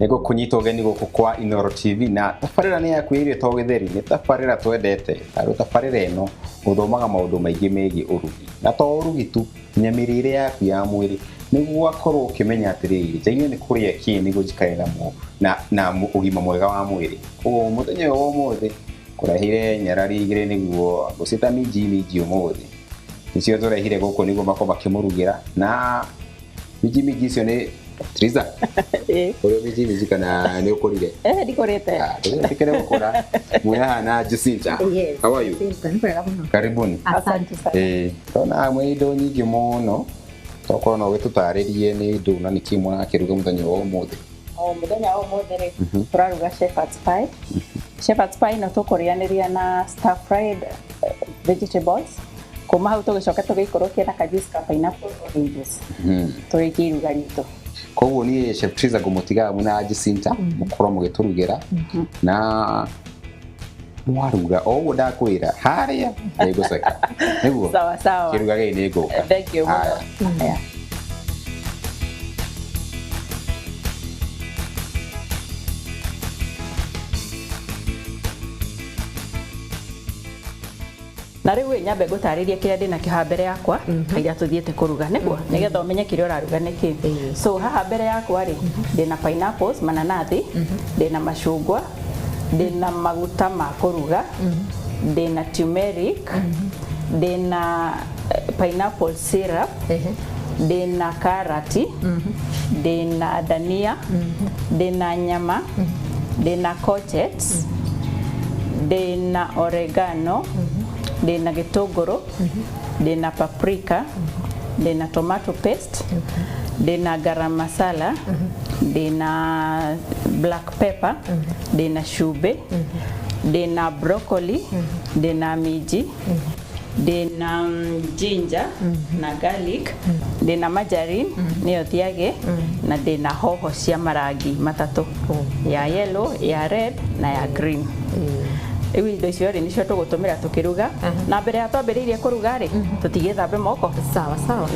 ego kunyita ugeni guku kwa Inooro TV na tafarira ni yakwiriye to githeri ni tafarira twendete aro tafarira eno uthomaga maundu maingi megi urugi na to urugi tu nyamirire yaku ya mwiri niguo akorwo ukimenya atiriri jaine ni kuria ki niguo jikarira mu na ugima mwega wa mwiri ugo muthenya wo mothe kurahire nyarari igire niguo gusita miji umuthi nicio turahire guku niguo makoma kimurugira na miji cio ni Triza. Ore miji kana ni ukorire. Ndikorete. Tikere gukora. Muya na Jacinta. How are you? Karibuni. Asante sana. Tona mwido nyingi muno. Tokoro no wetutaririe ni ndu na nikimwe akiruga muthenya wa umuthi. Muthenya wa umuthi ri turaruga shepherd's pie. Shepherd's pie no tukorianiria na stir fried vegetables. Kuma hau tugicoka tugikorokia na kajuice ka pineapple oranges. Turikiruga rito. Koguo ni Chef Triza gumutiga muna Jacinta mukoro mugiturugira na mwaruga oguo ndakwira haria niguseka niguo sawa kiruga gei ni nguka. Thank you. Na riu nyambe gutariria kiria ndina kiha mbere yakwa iria tuthiete kuruga niguo nigetha umenye kiria uraruga niki. So haha mbere yakwa ri ndina pineapples mananathi ndina machungwa ndina maguta ma kuruga ndina turmeric ndina pineapple syrup ndina karati ndina dania ndina nyama ndina courgettes ndina oregano ndina gitunguru ndina paprika ndina tomato paste ndina garam masala ndina black pepper ndina shube ndina broccoli ndina miji ndina ginger na garlic ndina margarine niyo thiage na ndina hoho cia marangi matatu ya yellow ya red na ya green. Iwi indo icio ri nicio tugutumira tukiruga na mbere ya twambiriirie kuruga ri tutigithambe moko. Sawa.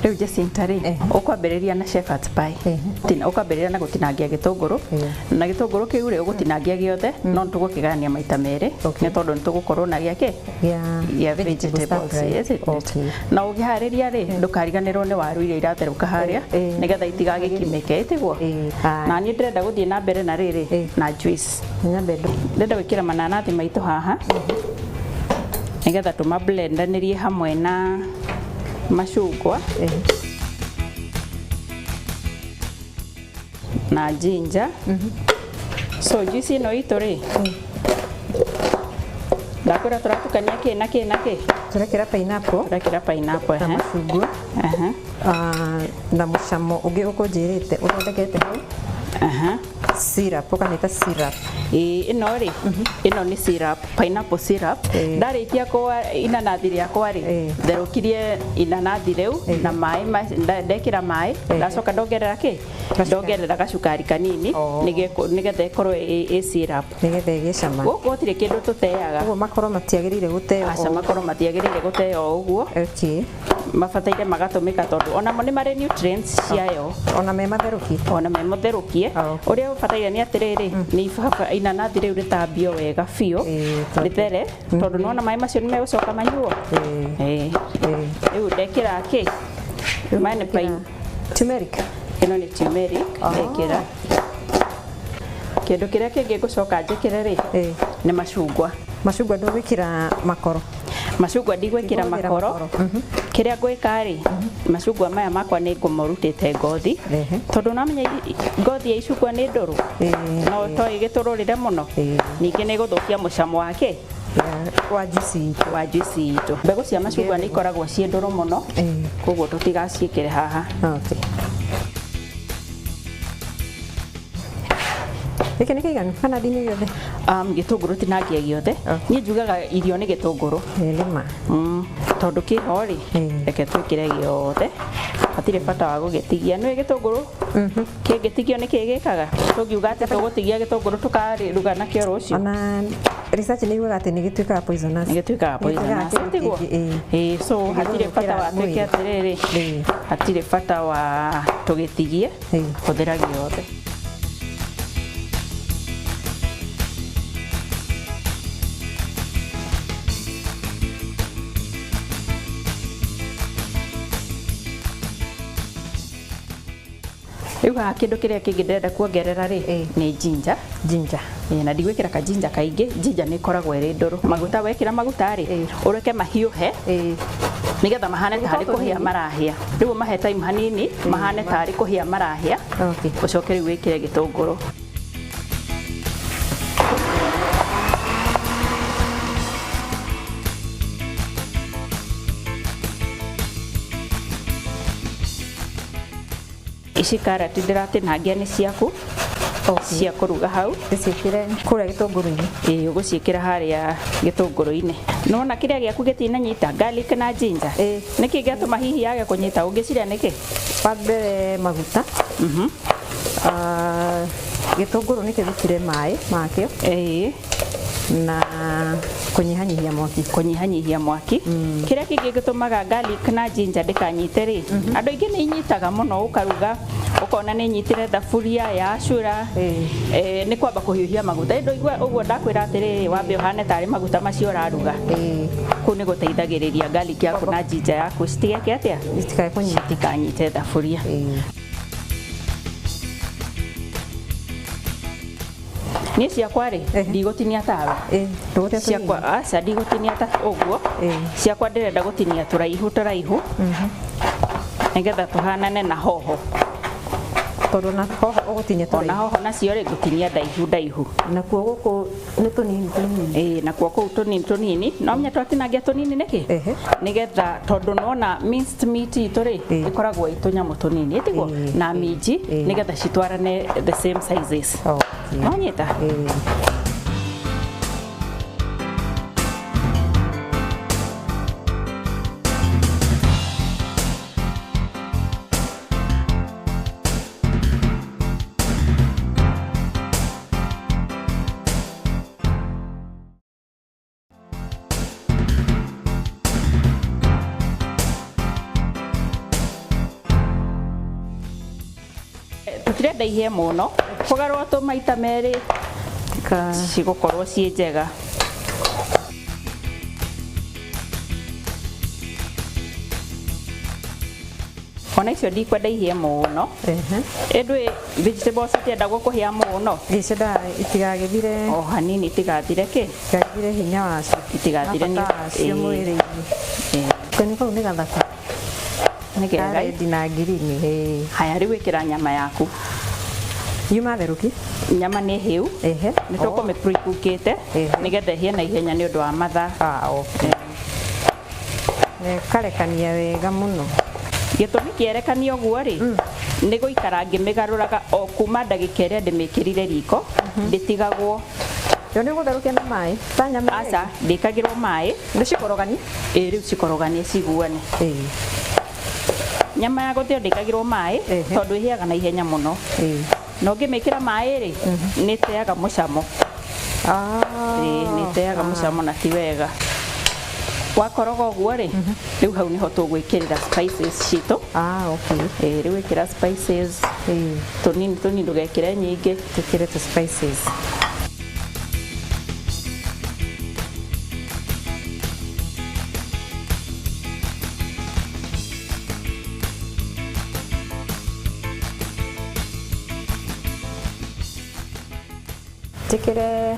Riu Jacinta ri ukwambiriria na shepherd's pie ukwambiriria na gutinangia gitunguru na gitunguru kiu ri ugutinangia giothe no tugukigania maita meri ni tondu nitugukorwo na giake ya vegetables na ugihariria ri ndukariganirwo ni waru iria iratheruka haria nigetha itigagikimeke itiguo na ni ndirenda guthie na mbere na riri na juice ndenda gwikira mananathi maitu haha nigetha tuma blendanirie hamwe na machungwa na ginger so juice ino itu ri ndakora turatukania ki turekera pineapple machungwa na mucamo ungi ukunjirite uthondekete hau syrup kanita syrup ino ri ino ni syrup pineapple syrup ndarikia kwa inanathi riakwa ri therukirie inanathi riu na mai ndekira mai ndacoka ndongerera ndongerera gacukari kanini nigetha ikorwo syrup nigetha igicama gutire kindu tuteaga uguo makoro matiagirire guteo makoro matiagirire guteo uguo mabataire magatumika tondu onamo ni mari nutrients ciayo ona me matherukie uria ubataire ni atiriri ni inanathi riu ritambio wega biu rithere tondu nona mai macio ni megucoka manyuo riu ndekira ki mai ni turmeric ino ni turmeric ndekira kindu kiria kingi gucoka njikire ri ni machungwa ndugwikira makoro machungwa ndigwikira makoro kiria gwika ri machungwa maya makwa ni ngumorutite ngothi tondu namenya ngothi ya icungwa ni nduru no to igitururire muno ningi ni guthukia mucamo wake wa juice itu mbegu cia machungwa ni ikoragwo cie nduru muno koguo tutigaciikire haha Gĩkĩ nĩ kĩiganu kana ndini gĩothe? Gĩtũngũrũ tinangia gĩothe. Niĩ njugaga irio nĩ gĩtũngũrũ. Nĩma. Tondũ kĩho rĩ, reke twĩkĩre gĩothe. Hatirĩ bata wa gũgĩtigia. Nĩ gĩtũngũrũ? Kĩngĩtigio nĩ kĩgĩkaga. Tũngiuga atĩ tũgũtigia gĩtũngũrũ tũkaruga nakĩo rũciũ. Ona research nĩ yugaga atĩ nĩ gĩtuĩkaga poisonous. Nĩ gĩtuĩkaga poisonous. Tiguo? So hatirĩ bata wa twĩke atĩrĩrĩ. Hatirĩ bata wa tũgĩtigie. Hũthĩra gĩothe. Rĩu haha kĩndũ kĩrĩa kĩngĩ ndĩrenda kuongerera rĩ nĩ ginger. Ginger. Na ndigwĩkĩra ka ginger kaingĩ. Ginger nĩ ĩkoragwo ĩrĩ ndũrũ. Maguta wekĩra maguta rĩ ũreke mahiũhe nĩgetha mahane tarĩ kũhĩa marahĩa. Rĩu mahe time hanini mahane tarĩ kũhĩa marahĩa. Ũcoke rĩu wĩkĩre gĩtũngũrũ. Ici karati ndĩratinangia nĩ ciaku cia kũruga hau. Ndĩciĩkĩre kũrĩa gĩtũngũrũ-inĩ. Ũgũciĩkĩra harĩa gĩtũngũrũ-inĩ. Nona kĩrĩa gĩaku gĩtinanyita garlic na ginger. Nĩkĩ gĩatũma hihi yage kũnyita ũngĩcirĩa nĩkĩ? Wa mbere maguta. Gĩtũngũrũ nĩ kĩrutire maĩ makĩo. Na kũnyihanyihia mwaki. Kũnyihanyihia mwaki. Kĩrĩa kĩngĩ gĩtũmaga garlic na ginger ndĩkanyite rĩ, andũ aingĩ nĩ inyitaga mũno ũkaruga ũkona nĩ inyitire thaburia yacura nĩ kwamba kũhiũhia maguta. Ũguo ndakwĩra atĩrĩrĩ wambe ũhane tarĩ maguta macio ũraruga. Kũu nĩ gũteithagĩrĩria garlic yaku na ginger yaku citigeke atĩa? Citikanyite thaburia. Niĩ ciakwa rĩ ndigũtinia tawa. Ciakwa aca ndigũtinia ta ũguo. Ciakwa ndĩrenda gũtinia tũraihu nĩgetha tũhanane na hoho. Tondũ na hoho ũgũtinia tũraihu. Ona hoho nacio rĩ ngũtinia ndaihu. Nakuo gũkũ nĩ tũnini. Nakuo kũu tũnini. No menya twatinangia tũnini nĩkĩ? Nĩgetha tondũ nona minced meat itũ rĩ ĩkoragwo tũnyamũ tũnini tiguo na minji nĩgetha citwarane the same sizes. No nyita? Tũtirenda ihĩe mũno. Kũgarũra tũ maita merĩ cigũkorwo ciĩ njega. Ona icio ndikwenda ihĩe mũno. Ĩndĩ vegetables itiendagwo kũhĩa mũno. Icenda itigagĩthire o hanini itigathire kĩ? Itigagĩthire hinya wacio. Itigathire nĩ mwĩrĩ-inĩ. Kani kau nĩ gathaka. Nĩ kega. Red na green. Haya rĩu ĩkĩra nyama yaku. Yuma therũki. Nyama nĩ hĩu. Nĩ tũkũmĩ pre-cookĩte nĩgetha ĩhĩe na ihenya nĩ ũndũ wa mathaa. Karekania wega mũno. Gĩtũmi kĩerekania ũguo rĩ nĩ gũikara ngĩmĩgarũraga o kuma ndagĩka ĩrĩa ndĩmĩkĩrire riko ndĩtigagwo. Yo nĩ gũtherũkia na maĩ ta nyama. Aca ndĩkagĩrwo maĩ. Ndĩcikoroganie. Rĩu cikoroganie ciguane. Nyama ya gũthĩo ndĩkagĩrwo maĩ tondũ ĩhĩaga na ihenya mũno. No ngĩmĩkĩra maĩ rĩ nĩ teaga mũcamo. Nĩ teaga mũcamo na ti wega. Wakoroga ũguo rĩ rĩu hau nĩho tũgwĩkĩrĩra spices citũ. Rĩu ĩkĩra spices tũnini ndũgekĩre nyingĩ. Tũkĩre tũ spices. Tikire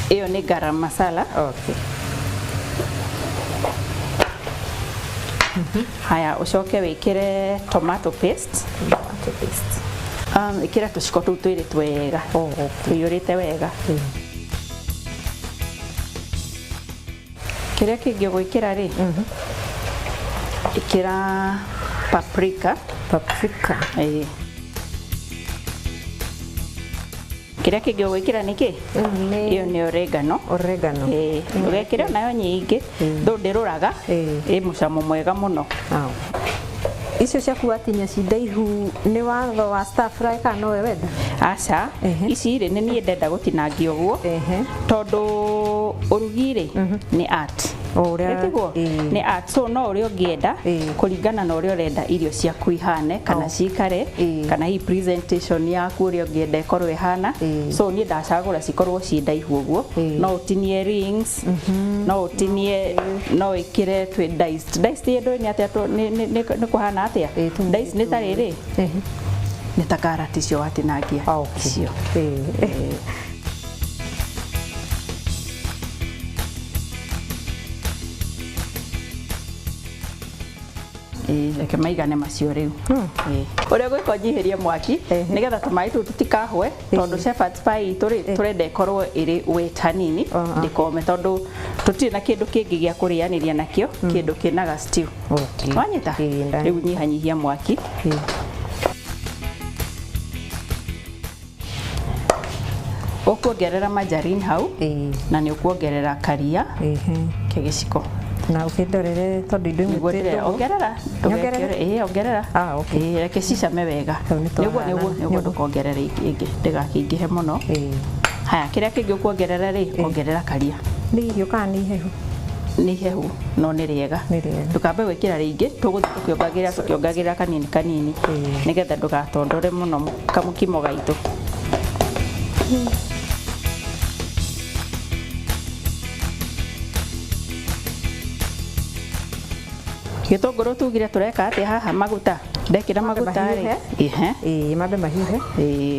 ĩyo nĩ garam masala. Haya ucoke wĩkĩre tomato paste. Ĩkĩra tũciko tũu twĩrĩ twega tũiyũrĩte wega. Kĩrĩa kĩngĩ ũgwĩkĩra rĩ ĩkĩra paprika. Kiria kingi gwikira niki iyo ni oregano ugekira nayo nyingi ndundiruraga mucamo mwega muno. Icio ciaku watinia cindaihu ni watho wa stir fry kana no wenda? Aca ici rĩ nĩ niĩ ndenda gũtinangia ũguo tondũ ũrugi-rĩ nĩ art. Nĩ art, so no ũrĩa ũngĩenda kũringana na ũrĩa ũrenda irio ciaku ihane kana cikare kana hii presentation yaku ũrĩa ũngĩenda ĩkorwo ĩhana. So niĩ ndacagũra cikorwo ci ndaihu ũguo, no ũtinie rings, no ũtinie, no wĩkĩre twĩ diced. Diced ĩndũ nĩ atĩa nĩ kũhana atĩa? Diced nĩ ta rĩrĩ nĩ ta karati icio watinangia icio. Reke maigane macio rĩu. Ũrĩa gwĩka ũnyihĩrie mwaki nĩgetha tũmaĩ tũu tũtikahwe tondũ shepherd's pie itũ rĩ tũrenda ĩkorwo ĩrĩ wet hanini ndĩkome tondũ tũtirĩ na kĩndũ kĩngĩ gĩa kũrĩanĩria nakĩo kĩndũ kĩna ga stew. Wanyita rĩu nyihanyihia mwaki. Ũkuongerera margarine hau na nĩ ũkuongerera karia kĩgĩciko. Na ukindorere tondu indo imwe ongerera ongerera reke cicame wega niguo ndukongerere ingĩ ndĩgakĩingĩhe mũno. Haya kĩrĩa kĩngĩ ũkuongerera rĩ ongerera karia. Nĩ irio kana nĩ ihehu? Nĩ ihehu no nĩ rĩega. Ndũkambe gwĩkĩra rĩingĩ tũgũthiĩ tũkĩongagĩrĩra kanini kanini nĩgetha ndũgatondore mũno kamũkimo gaitũ. Gĩtũngũrũ tugire tureka atĩ haha maguta ndekĩra maguta rĩ mambe mahiũhe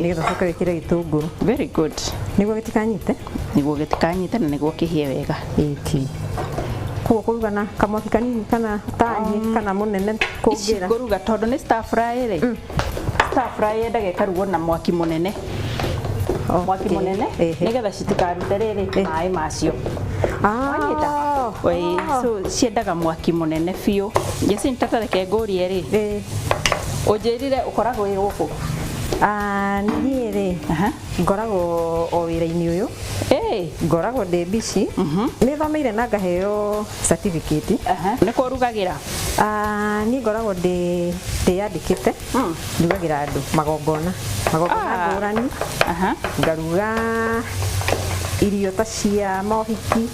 nĩgetha coka wĩkĩre gĩtũngũrũ. Very good. Nĩguo gĩtikanyite na nĩguo kĩhĩe wega. Koguo kũruga na kamwaki kanini kana tani kana mũnene kũngĩra? Kũruga tondũ nĩ stir fry rĩ stir fry yendaga ĩkarugwo na mwaki mũnene. Mwaki mũnene nĩgetha citikarute rĩrĩ maĩ macio. So ciendaga mwaki mũnene biũ. Jesse nĩtatareke ngũrie rĩ ũnjĩrire ũkoragwo wĩ gũkũ? Niĩ rĩ ngoragwo o wĩra-inĩ ũyũ ngoragwo ndĩ bici nĩ thomeire na ngaheo certificate. Nĩkũ ũrugagĩra? Niĩ ngoragwo ndĩyandĩkĩte ndugagĩra andũ magongona ngũrani ngaruga irio ta cia mohiki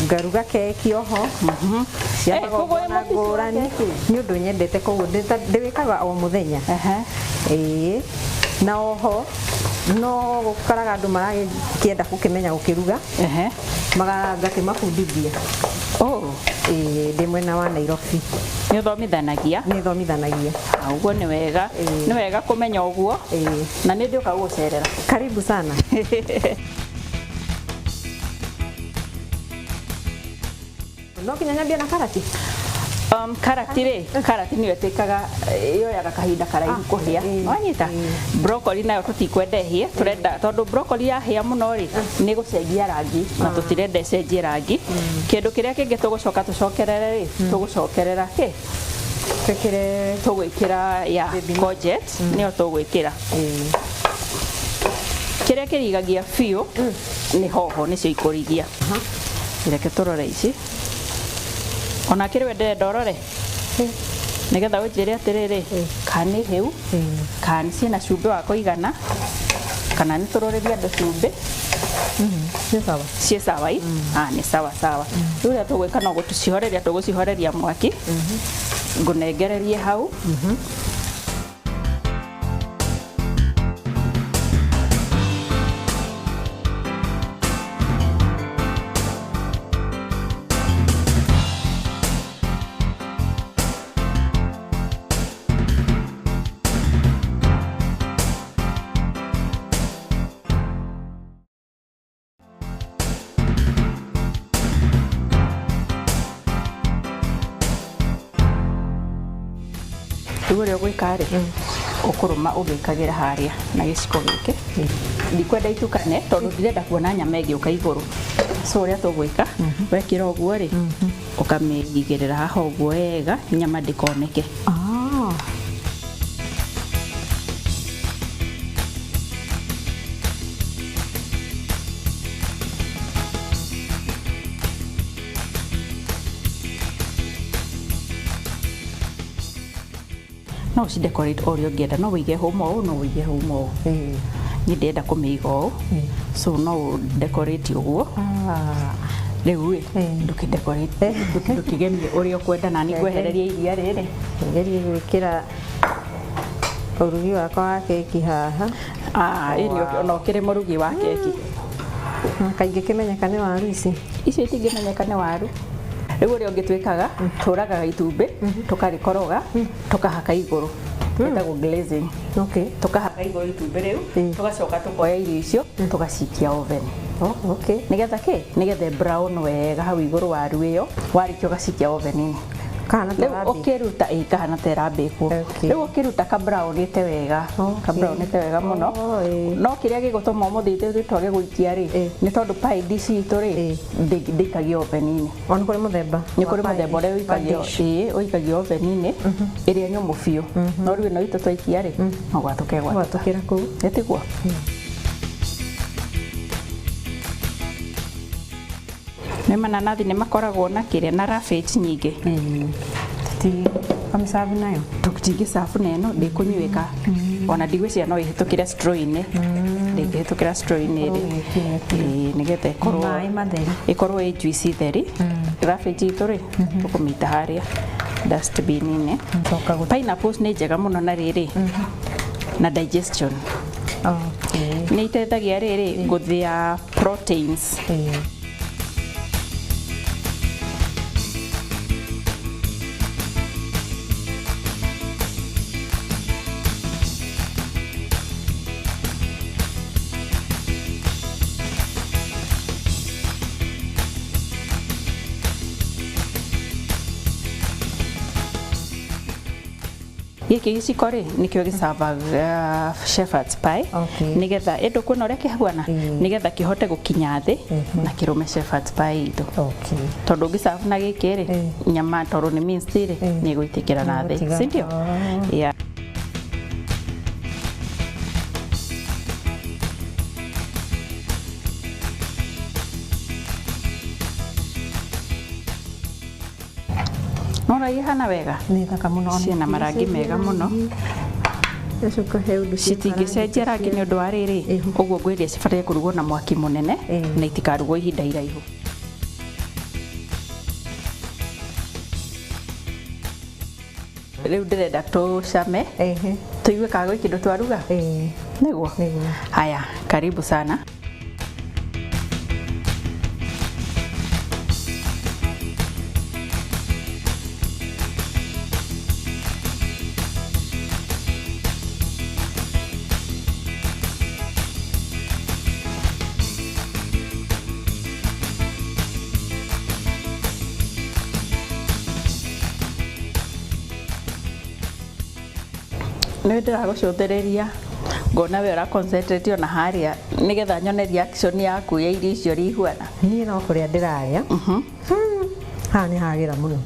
ngaruga keki oho cia magongona ngũrani nĩ ũndũ nyendete koguo ndĩwĩkaga o mũthenya. Na oho no gũkaraga andũ marakĩenda gũkĩmenya gũkĩruga ngakĩmabundithia. Ndĩ mwena wa Nairobi. Nĩ ũthomithanagia? Nĩ thomithanagia. Ũguo nĩ wega kũmenya ũguo na nĩ ndĩũka gũgũcerera. Karibu sana. No kinya nyambia na karati? Karati rĩ karati nĩyo ĩtĩkaga yoyaga kahinda karaihu kũhĩa. Wanyita broccoli nayo tũtikwenda ĩhĩe tũrenda tondũ broccoli yahĩa mũno rĩ nĩ gũcenjia rangi na tũtirenda ĩcenjie rangi. Kĩndũ kĩrĩa kĩngĩ tũgũcoka tũcokerere rĩ tũgũcokerera tũgwĩkĩra ya courgette nĩyo tũgwĩkĩra. Kĩrĩa kĩrigagia biũ nĩ hoho nĩcio ikũrigia. Reke tũrore ici ona kĩrĩ wendere ndorore nĩgetha ũnjĩre atĩrĩrĩ kana nĩ hĩu kana ciĩna cumbĩ wa kũigana kana nĩ tũroreria andũ cumbĩ ciĩ sawa nĩ sawa. Rĩu ũrĩa tũgwĩka no gũcihoreria tũgũcihoreria mwaki ngũnengererie hau. Rĩu ũrĩa ũgwĩka rĩ ũkũrũma ũgĩkagĩra harĩa na gĩciko gĩkĩ. Ndikwenda itukane tondũ ndirenda kuona nyama ĩgĩũka igũrũ. So ũrĩa tũgwĩka wekĩra ũguo rĩ ũkamĩigĩrĩra haha ũguo wega nyama ndĩkoneke. no uci decorate o ũngĩenda no wĩige hũma ũũ no wĩige hũma ũũ nĩ ndĩenda kũmĩiga ũũ so no decorate ũguo rĩu ndũkĩdecorate ndũkĩgemie ũrĩa ũkwenda na nĩ ngwehereria iria rĩrĩ ngerie gwĩkĩra ũrugi wakwa wa keki haha ĩni ona ũkĩrĩ mũrugi wa keki kaingĩ kĩmenyeka nĩ waru icio itingĩmenyeka nĩ waru rĩu ũrĩa ũngĩtwĩkaga tũragaga itumbĩ tũkarĩkoroga tũkahaka igũrũ ĩtagwo glazing tũkahaka igũrũ itumbĩ rĩu tũgacoka tũkoya irio icio tũgacikia oven nĩgetha brown wega hau igũrũ waru ĩyo warĩkia ũgacikia oven-inĩ rĩu ũkĩruta kahana ta ĩrambĩkwo rĩu ũkĩruta ka brown ĩte wega mũno no kĩrĩa gĩgũtũma ũmũthĩ twage gũikia rĩ nĩ tondũ pie dish itũ rĩ ndĩikagio oven-inĩ nĩ kũrĩ mũthemba ũrĩa ũikagio oven-inĩ ĩrĩa nyũmũ biũ no rĩu ĩno itũ twaikia rĩ no gwatũkĩra kũu ĩtiguo nĩ mananathi nĩ makoragwo na kĩrĩa na ravage nyingĩ kamisabu nayo tũtingĩcabu na ĩno ndĩkũnyuĩka ona ndigwĩciria no ĩhĩtũkĩre straw-inĩ ndĩngĩhĩtũkĩra straw-inĩ nĩgetha ĩkorwo ĩ juice theri ravage itũ rĩ tũkũmĩita harĩa dustbin-inĩ pineapples nĩ njega mũno na rĩrĩ na digestion nĩ iteithagia rĩrĩ gũthĩa proteins gĩkĩ gĩciko rĩ nĩkĩo gĩcavaga shepherd's pie nĩgetha ĩndũ kuona ũrĩa kĩhuana nĩgetha kĩhote gũkinya thĩ na kĩrũme shepherd's pie itũ tondũ ũngĩcava na gĩkĩ rĩ nyama tondũ nĩ minced rĩ nĩ ĩgũitĩkĩra na thĩ sindio Nora ihana wega nĩ thaka mũno ciĩna marangi mega mũno citingĩcenjia rangi nĩ ũndũ wa rĩrĩ ũguo ngwĩria cibataire kũrugwo na mwaki mũnene na itikarugwo ihinda iraihu rĩu ndĩrenda tũcame tũigue kaga kĩndũ twaruga nĩguo haya karibu sana nĩ ndĩragũcũthĩrĩria ngona we ũra concentrate ona harĩa nĩgetha nyone reaction yaku ya irio icio rihuana niĩ no kũrĩa ndĩrarĩa haha nĩ hagĩra mũno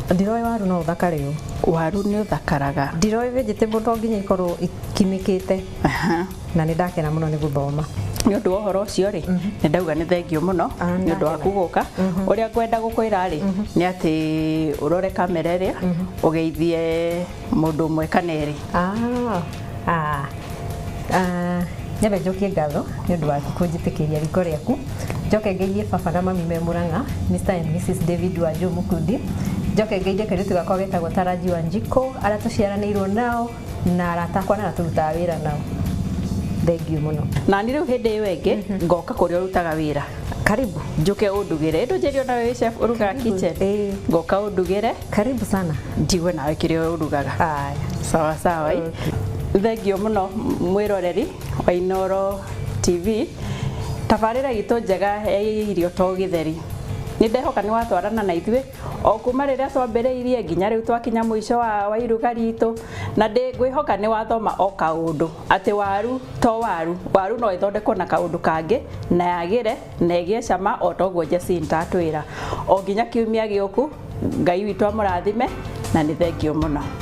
ndiroĩ waru no ũthakare ũũ waru nĩ ũthakaraga ndiroĩ vegetable to nginya ikorwo ikimĩkĩte na nĩ ndakena mũno nĩ gũthoma nĩ ũndũ wa ũhoro ũcio rĩ nĩ ndauga nĩ thengio mũno nĩ ũndũ waku gũka ũrĩa ngwenda gũkwĩra rĩ nĩ atĩ ũrore kamera ĩrĩa ũgeithie mũndũ ũmwe kana erĩ nyambe njokie ngatho nĩ ũndũ waku kũnjĩtĩkĩria riko rĩaku njoke ngeithie baba na mami me Mũrang'a Mr and Mrs David Wanjũ Mũkundi njoke ngeithie kairĩtu gakwa getagwo Taraji Wanjiko arĩa tũciaranĩirwo nao na arata akwa na tũrutaga wĩra nao thengio mũno na nĩ rĩu hĩndĩ ĩyo ĩngĩ ngoka kũrĩa ũrutaga wĩra karibu njuke ũndugĩre ĩndũ njĩri ona wĩ chef ũrugaga kitchen ngoka ũndugĩre karibu sana njigue nawe kĩrĩa ũrugaga sawa sawa thengio mũno mwĩroreri wa Inooro TV tabarĩra itũ njega ya irio to gĩtheri nĩ ndehoka nĩ watwarana na ithuĩ o kuma rĩrĩa twambĩrĩirie nginya rĩu twakinya mũico wa iruga ritũ na ngwĩhoka nĩ wathoma o kaũndũ atĩ waru to waru no ĩthondekwo na kaũndũ kangĩ na yagĩre na ĩgĩe cama o toguo Jacinta atwĩra o nginya kiumia gĩũku Ngai witũ amũrathime na nĩ thengio mũno.